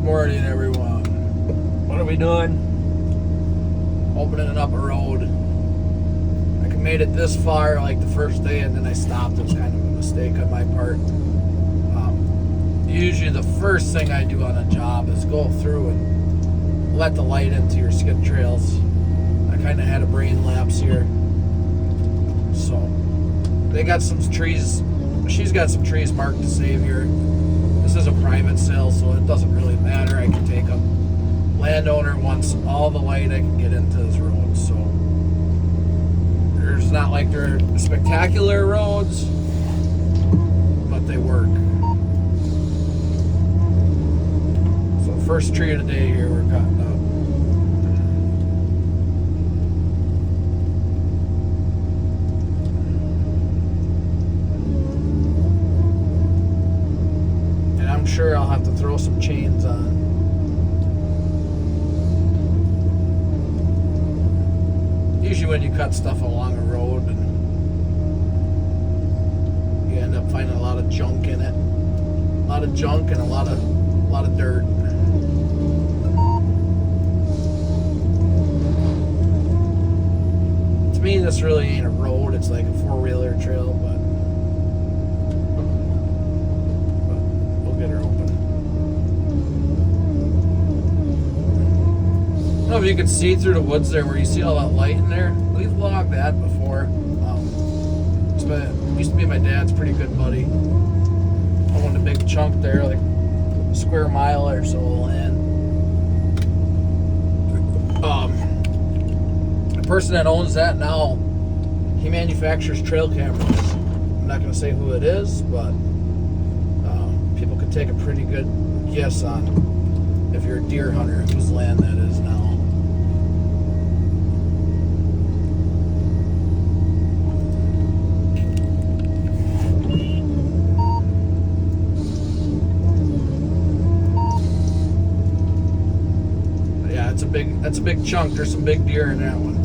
Good morning, everyone. What are we doing? Opening up a road. I made it this far like the first day and then I stopped. It was kind of a mistake on my part. Usually the first thing I do on a job is go through and let the light into your skid trails. I kind of had a brain lapse here. So they got some trees. She's got some trees marked to save here. This is a private sale, so it doesn't really matter. I can take them. Landowner wants all the light I can get into this road, so there's not like they're spectacular roads, but they work. So first tree of the day here we're cutting up. I'm sure I'll have to throw some chains on. Usually when you cut stuff along a road and you end up finding a lot of junk in it. A lot of junk and a lot of dirt. To me this really ain't a road, it's like a four-wheeler trail, but get her open. I don't know if you can see through the woods there where you see all that light in there. We've logged that before. Used to be my dad's pretty good buddy. I owned a big chunk there, like a square mile or so of land. The person that owns that now, he manufactures trail cameras. I'm not going to say who it is, but people could take a pretty good guess on if you're a deer hunter whose land that is now. But yeah, that's a big chunk. There's some big deer in that one.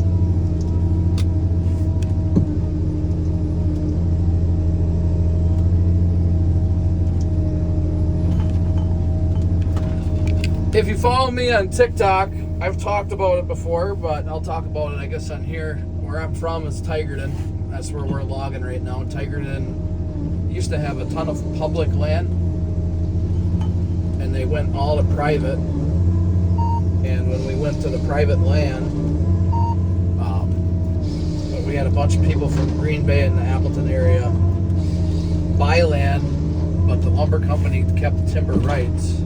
If you follow me on TikTok, I've talked about it before, but I'll talk about it, I guess, on here. Where I'm from is Tigerton. That's where we're logging right now. Tigerton used to have a ton of public land, and they went all to private. And when we went to the private land, we had a bunch of people from Green Bay and the Appleton area buy land, but the lumber company kept timber rights.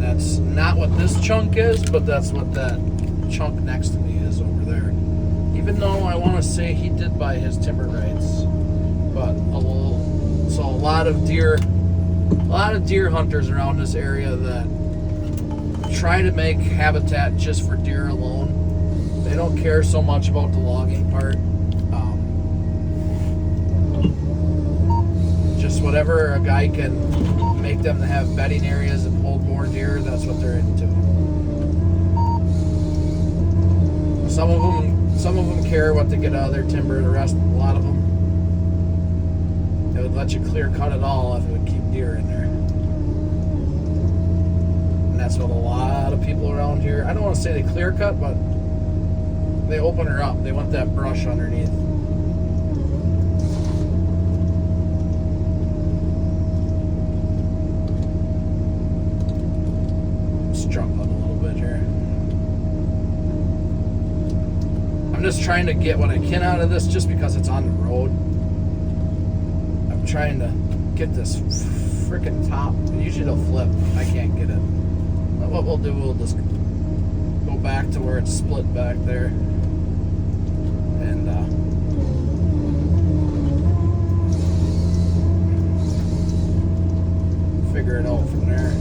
That's not what this chunk is, but that's what that chunk next to me is over there. Even though I want to say he did buy his timber rights, but so a lot of deer hunters around this area that try to make habitat just for deer alone. They don't care so much about the logging part. Just whatever a guy can make them to have bedding areas and hold more deer, that's what they're into. Some of them care what they get out of their timber. The rest, a lot of them, they would let you clear cut it all if it would keep deer in there. And that's what a lot of people around here, I don't want to say they clear cut, but they open her up. They want that brush underneath. Struggling a little bit here. I'm just trying to get what I can out of this just because it's on the road. I'm trying to get this freaking top. Usually it'll flip. I can't get it. But what we'll do, we'll just go back to where it's split back there. And figure it out from there.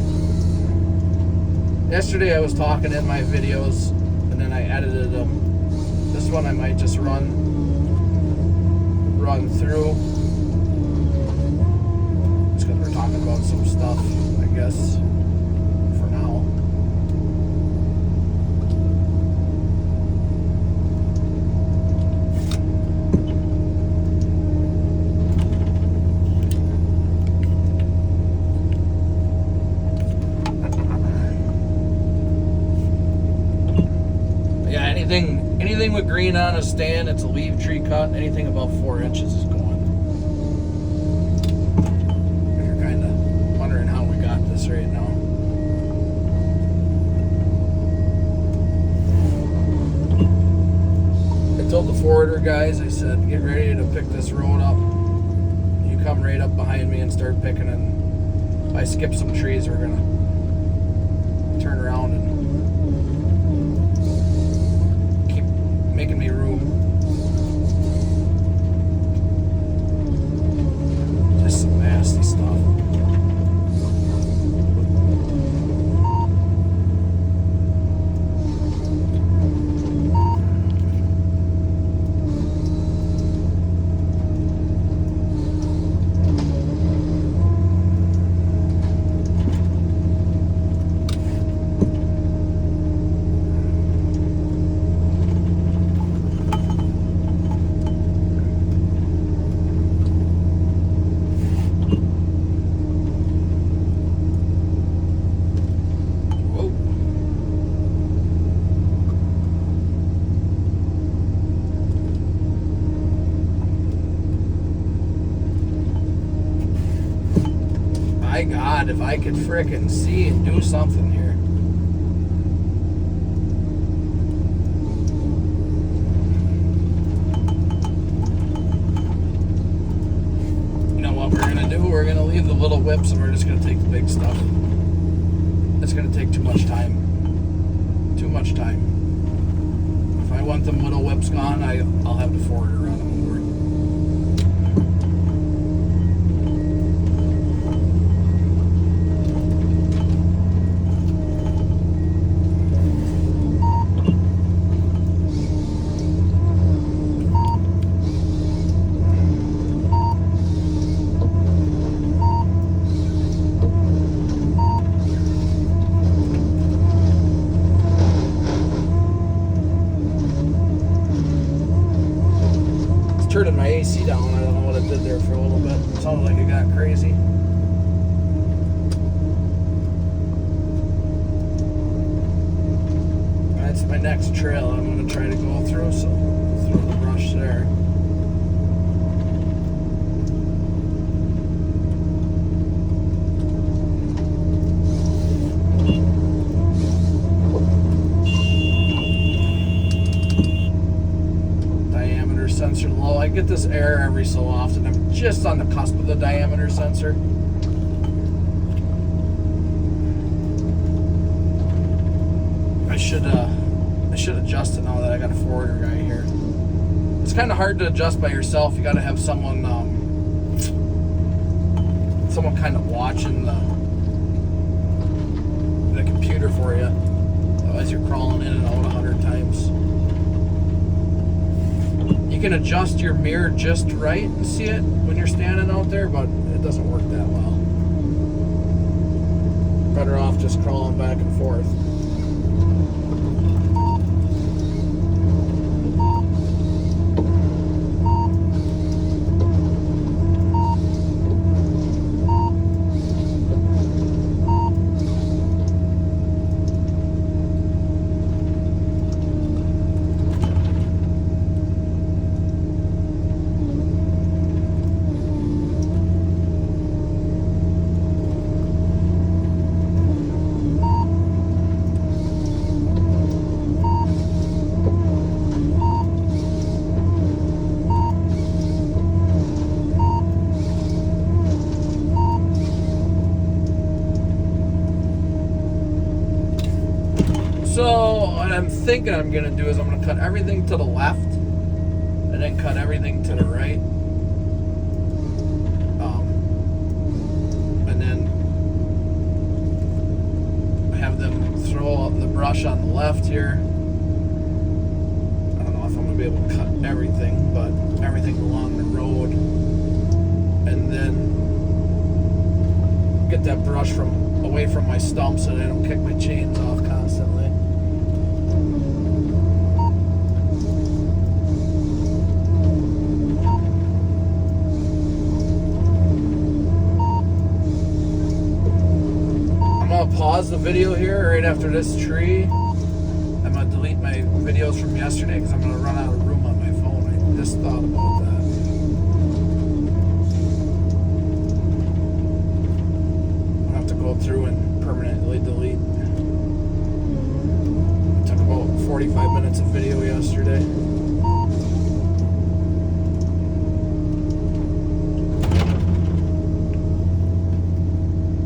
Yesterday I was talking in my videos and then I edited them. This one I might just run through. Just because we're talking about some stuff, I guess, for now. green on a stand, it's a leaf tree cut. Anything above 4 inches is going. You're kind of wondering how we got this right now. I told the forwarder guys, I said, get ready to pick this road up. You come right up behind me and start picking, and if I skip some trees, we're gonna turn around and keep making me room. Just some nasty stuff. My God, if I could frickin' see and do something here. You know what we're gonna do? We're gonna leave the little whips and we're just gonna take the big stuff. It's gonna take too much time. Too much time. If I want them little whips gone, I'll have the forwarder run them over. Turning my AC down. I don't know what it did there for a little bit. It sounded like it got crazy. That's my next trail I'm going to try to go through, so throw the brush there. Sensor low. I get this error every so often. I'm just on the cusp of the diameter sensor. I should adjust it now that I got a forwarder guy here. It's kind of hard to adjust by yourself. You got to have someone kind of watching the computer for you. Otherwise, you're crawling in and out 100 times. You can adjust your mirror just right and see it when you're standing out there, but it doesn't work that well. Better off just crawling back and forth. So what I'm thinking I'm going to do is I'm going to cut everything to the left and then cut everything to the right. And then have them throw the brush on the left here. I don't know if I'm going to be able to cut everything, but everything along the road. And then get that brush away from my stump so that I don't kick my chains off constantly. I'm gonna pause the video here right after this tree. I'm gonna delete my my videos from yesterday because I'm going to run out of room on my phone. I just thought about that. I'll have to go through and permanently delete. I took about 45 minutes of video yesterday.